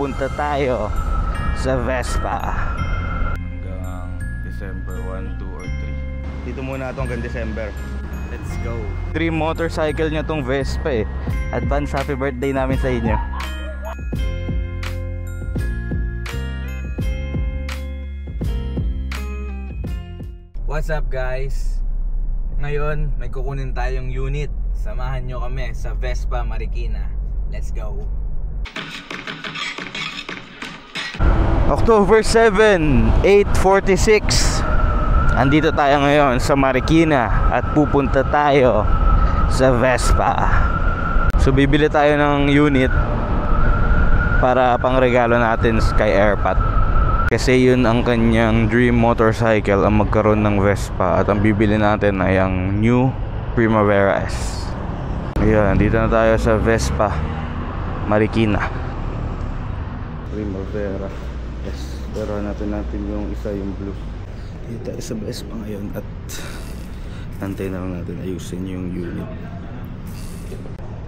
pupunta tayo sa Vespa. Hanggang December 1, 2, or 3. Dito muna ito hanggang December. Let's go. Dream motorcycle nyo tong Vespa eh. Advance happy birthday namin sa inyo. What's up guys? Ngayon may kukunin tayong unit. Samahan nyo kami sa Vespa Marikina. Let's go. October 7, 8:46. Andito tayo ngayon sa Marikina at pupunta tayo sa Vespa. So bibili tayo ng unit para pangregalo natin kay Airpat. Kasi yun ang kanyang dream motorcycle, ang magkaroon ng Vespa. At ang bibili natin ay ang new Primavera S. Ayan, dito na tayo sa Vespa Marikina. Primavera S. Pero natin yung isa, yung blue. Dito tayo sa Vespa ngayon at antay na lang natin ayusin yung unit.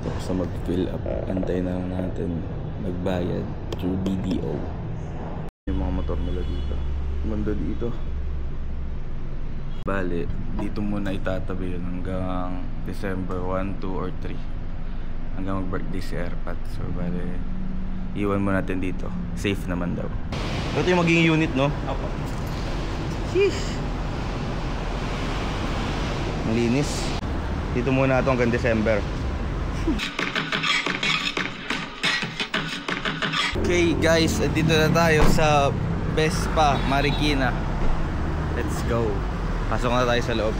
Tapos sa mag-fill up, antay na lang natin magbayad through BDO. Yung mga motor nila dito, manda dito. Bale, dito muna itatabi yun hanggang December 1, 2, or 3. Hanggang mag-birthday si Airpat. So bale, iwan mo natin dito. Safe naman daw. Ito yung maging unit, no? Opo. Sheesh. Malinis. Dito muna ito hanggang December. Okay guys, dito na tayo sa Vespa Marikina. Let's go. Pasok na tayo sa loob.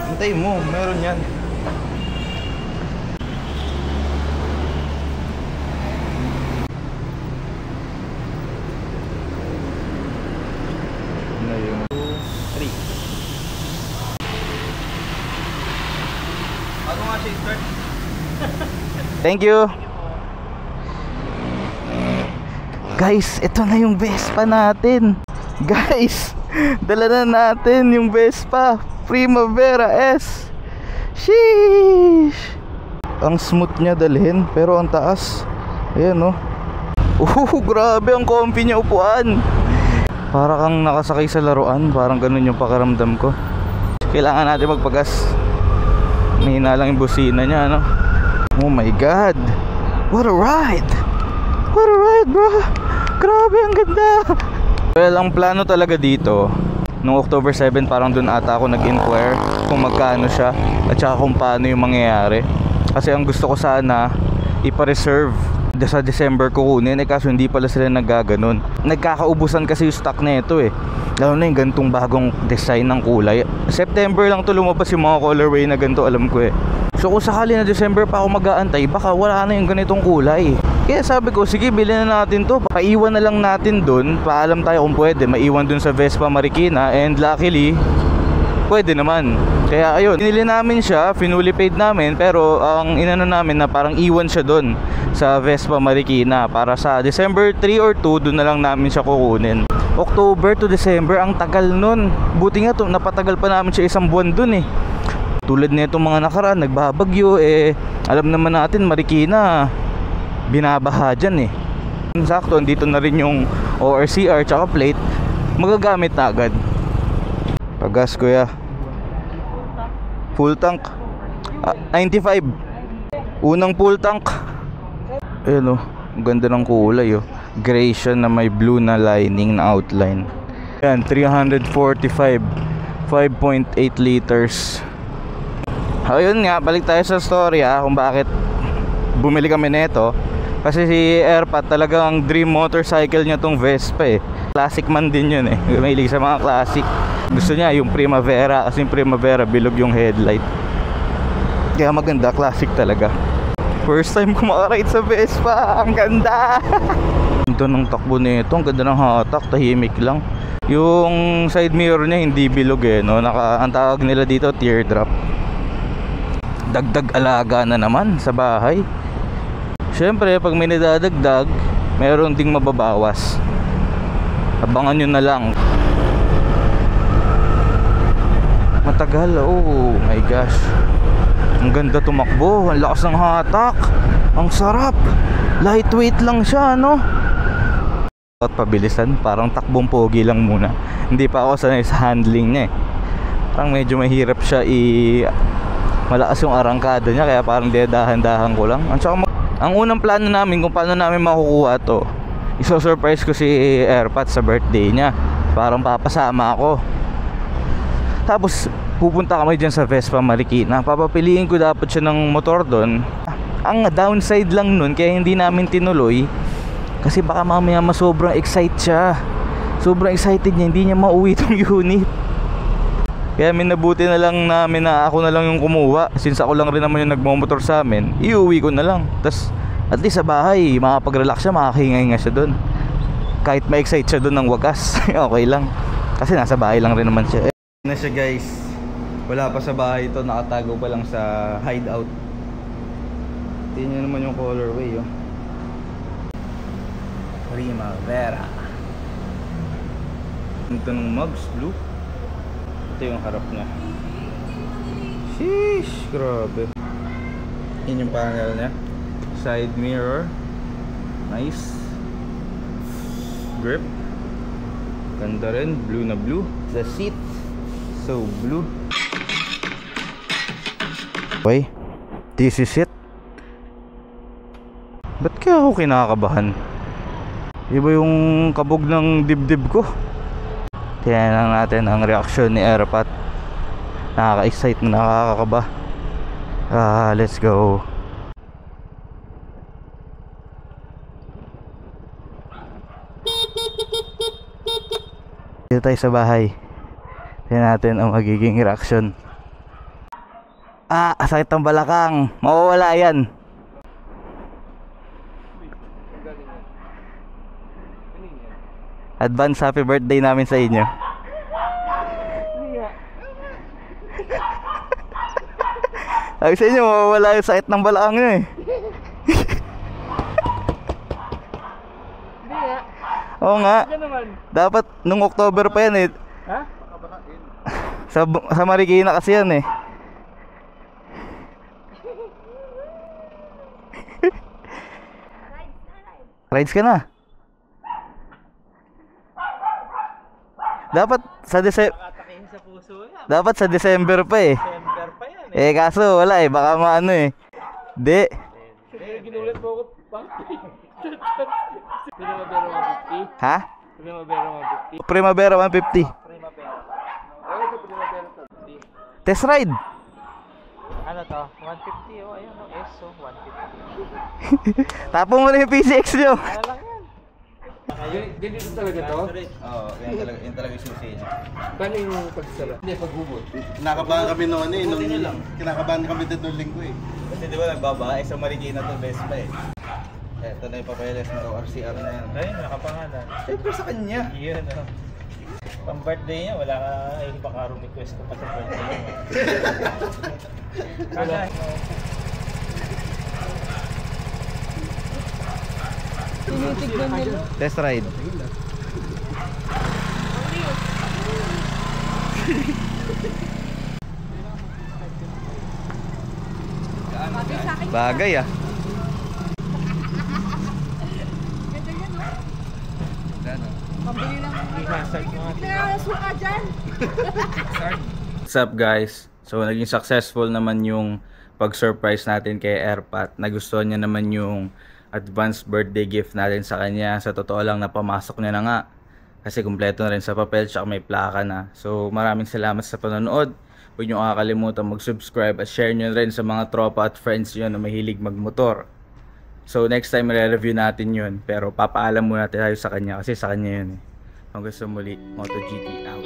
Hintay mo, meron yan. Na yung 2, 3. Bago nga siya start. Thank you. Guys, ito na yung Vespa natin. Guys, dala na natin yung Vespa Primavera S. Sheesh. Ang smooth niya dalhin, pero ang taas. Ayan oh. Grabe ang comfy niya upuan. Para kang nakasakay sa laruan. Parang ganun yung pakiramdam ko. Kailangan natin magpagas. Mahina lang yung busina niya, no? Oh my god. What a ride. What a ride, bro. Grabe, ang ganda. Well, ang plano talaga dito noong October 7, parang dun ata ako nag-inquire kung magkano siya at saka kung paano yung mangyayari. Kasi ang gusto ko sana ipa-reserve sa December kukunin, kaso hindi pala sila nagaganon. Nagkakaubusan kasi yung stock na ito eh. Lalo na yung gantong bagong design ng kulay. September lang to lumabas yung mga colorway na ganito, alam ko eh. So kung sakali na December pa ako mag-aantay, baka wala na yung ganitong kulay. Kaya sabi ko, sige, bilhin na natin to. Paiwan na lang natin dun. Paalam tayo kung pwede. Maiwan dun sa Vespa Marikina. And luckily, pwede naman. Kaya ayun, pinili namin siya, finuli paid namin. Pero ang inano namin na parang iwan siya dun sa Vespa Marikina. Para sa December 3 or 2, dun na lang namin siya kukunin. October to December, ang tagal nun. Buti nga to, napatagal pa namin siya isang buwan dun eh. Tulad nitong mga nakaraan, nagbabagyo eh. Alam naman natin, Marikina binabaha dyan eh. Sakto, dito na rin yung ORCR tsaka plate. Magagamit na agad. Pagas kuya. Full tank 95. Unang full tank. Ayan oh, ganda ng kulay oh. Gray siya na may blue na lining na outline. Ayan, 345 5.8 liters. Ayun nga, balik tayo sa story kung bakit bumili kami nito. Kasi si Airpat talagang dream motorcycle niya tong Vespa eh. Classic man din yun eh. Mahilig sa mga classic. Gusto niya yung Primavera. Kasi yung Primavera bilog yung headlight. Kaya maganda, classic talaga. First time ko makaride sa Vespa. Ang ganda. Ito ng takbo nito, ang ganda ng hatak. Tahimik lang. Yung side mirror niya hindi bilog eh, no? Ang tawag nila dito teardrop. Dagdag alaga na naman sa bahay. Siyempre, pag may nadadagdag, meron ding mababawas. Abangan nyo na lang. Matagal, oh my gosh. Ang ganda tumakbo, ang lakas ng hatak. Ang sarap. Lightweight lang siya, no? At pabilisan, parang takbong pogi lang muna. Hindi pa ako sanay sa handling niya eh. Parang medyo mahirap siya malakas yung arangkada niya, kaya parang dedahan-dahan ko lang. Ang unang plano namin kung paano namin makukuha to, iso-surprise ko si Airpat sa birthday niya. Parang papasama ako. Tapos pupunta kami dyan sa Vespa Marikina. Papapiliin ko dapat siya ng motor doon. Ang downside lang nun kaya hindi namin tinuloy, kasi baka mamaya sobrang excited siya. Sobrang excited niya, hindi niya mauwi tong unit. Kaya minabuti na lang namin na ako na lang yung kumuha. Since ako lang rin naman yung nagmamotor sa amin, iuwi ko na lang. Tas at least sa bahay makapag-relax siya, makakahingay nga siya doon. Kahit ma-excite siya doon ng wagas, okay lang. Kasi nasa bahay lang rin naman siya. Na siya guys, wala pa sa bahay ito, nakatago pa lang sa hideout. Tingnan nyo naman yung colorway, oh. Primavera. Ito ng mugs, blue. Ito yung harap niya. Sheesh, grabe. Yun yung panel niya. Side mirror. Nice. Grip. Ganda rin, blue na blue. The seat, so blue. Okay, this is it. Ba't kaya ako kinakabahan? Iba yung kabog ng dibdib ko. Tingnan lang natin ang reaksyon ni Airpat. Nakaka-excite na, nakakakaba. Let's go. Dito tayo sa bahay. Tingnan natin ang magiging reaksyon. Sakit ang balakang. Mawawala yan. Advance happy birthday namin sa inyo. Sabi sa inyo, mawawala yung sakit ng balakang nyo eh. Oo nga. Dapat nung October pa yan eh. Ha? Sa Marikina kasi yan eh. Rides ka na. Dapat sa December pa eh. December pa yan eh. Kaso wala eh, baka maano eh. Di. Ginulat mo ako pa. Primavera 150. Ha? Primavera 150. Primavera 150. Primavera. Ano ito Primavera 150? Test ride. Ano to? 150 oh. Ayun oh. ESO 150. Tapong mo na yung PCX nyo. Ano lang yan? Dito talaga to? Oo, yan talaga yung susi niya. Paano yung pagsara? Hindi, paghubot. Kinakabahan kami noon eh. Kinakabahan kami dito noong linggo eh. Kasi di ba nagbaba, sa Marikina to best pa eh. Ito na yung papeles ng RCR na yan. Ayun, nakapangalan. Siyempre sa kanya. Yun oh. Pang birthday niya, wala ka ay baka request ko pa sa birthday niya. Wala. Test ride. Bagay ah. Pambili lang ng Ihasag mga suka dyan. What's up guys? So naging successful naman yung pag-surprise natin kay Airpat. Nagustuhan niya naman yung advanced birthday gift natin sa kanya. Sa totoo lang napamasok niya na nga. Kasi kumpleto na rin sa papel tsaka may plaka na. So maraming salamat sa panonood. Huwag niyo kakalimutan mag-subscribe at share niyo rin sa mga tropa at friends niyo na mahilig magmotor. So next time re-review natin yun. Pero papaalam muna tayo sa kanya kasi sa kanya yun eh. Hanggang sa muli, MotoGT out.